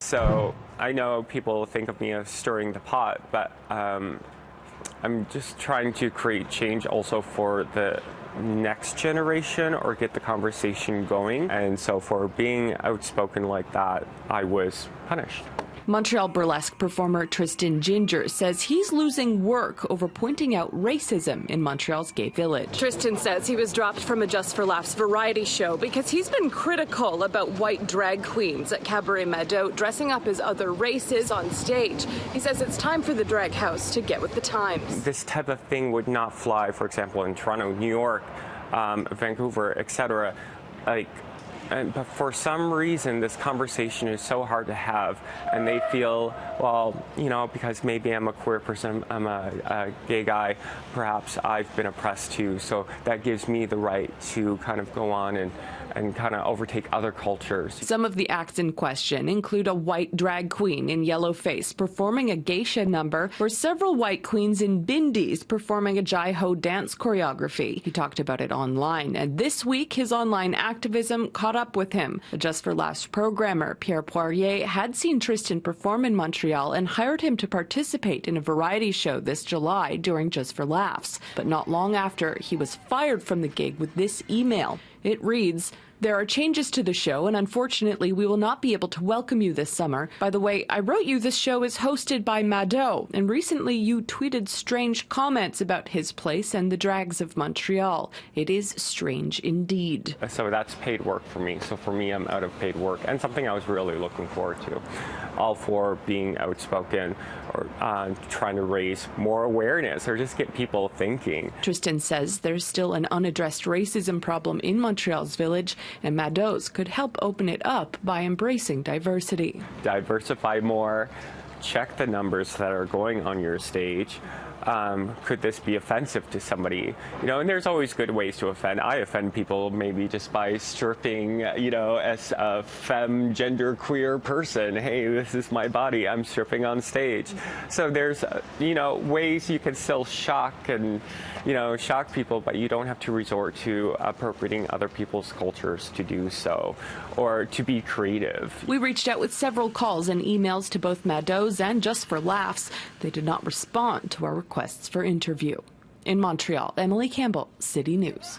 So I know people think of me as stirring the pot, but I'm just trying to create change also for the next generation or get the conversation going. And so for being outspoken like that, I was punished. Montreal burlesque performer Tristan Ginger says he's losing work over pointing out racism in Montreal's gay village. Tristan says he was dropped from a Just for Laughs variety show because he's been critical about white drag queens at Cabaret Mado dressing up as other races on stage. He says it's time for the drag house to get with the times. This type of thing would not fly, for example, in Toronto, New York, Vancouver, etc. But for some reason, this conversation is so hard to have, and they feel, well, you know, because maybe I'm a queer person, I'm a gay guy, perhaps I've been oppressed too, so that gives me the right to kind of go on and kind of overtake other cultures. Some of the acts in question include a white drag queen in yellow face performing a geisha number, or several white queens in bindis performing a jai-ho dance choreography. He talked about it online, and this week his online activism caught up with him. The Just for Laughs programmer Pierre Poirier had seen Tristan perform in Montreal and hired him to participate in a variety show this July during Just for Laughs. But not long after, he was fired from the gig with this email. It reads, "There are changes to the show, and unfortunately we will not be able to welcome you this summer. By the way, I wrote you this show is hosted by Mado, and recently you tweeted strange comments about his place and the drags of Montreal. It is strange indeed." So that's paid work for me. So for me, I'm out of paid work, and something I was really looking forward to. All for being outspoken or trying to raise more awareness or just get people thinking. Tristan says there's still an unaddressed racism problem in Montreal's village, and Mado's could help open it up by embracing diversity. Diversify more, check the numbers that are going on your stage. Could this be offensive to somebody? You know, and there's always good ways to offend. I offend people maybe just by stripping, you know, as a femme, gender, queer person. Hey, this is my body. I'm stripping on stage. So there's, you know, ways you can still shock and, you know, shock people, but you don't have to resort to appropriating other people's cultures to do so or to be creative. We reached out with several calls and emails to both Mado's and Just for Laughs. They did not respond to our requests for interview. In Montreal, Emily Campbell, City News.